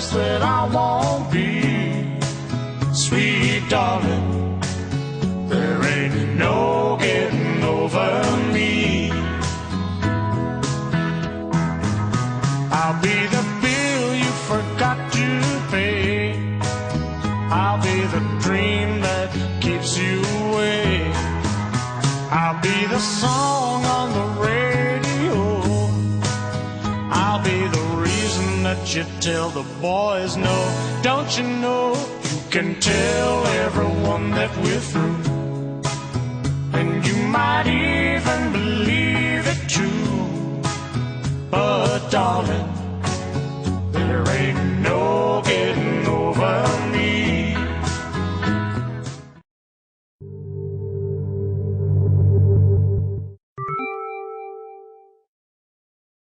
place that I won't be. Sweet darling, there ain't no getting over me. I'll be the bill you forgot to pay. I'll be the dream that keeps you awake. I'll be the song on the radio. I'll be the reason that you tell the boys no. Don't you know you can tell everyone that we're through, and you might even believe it too. But darling,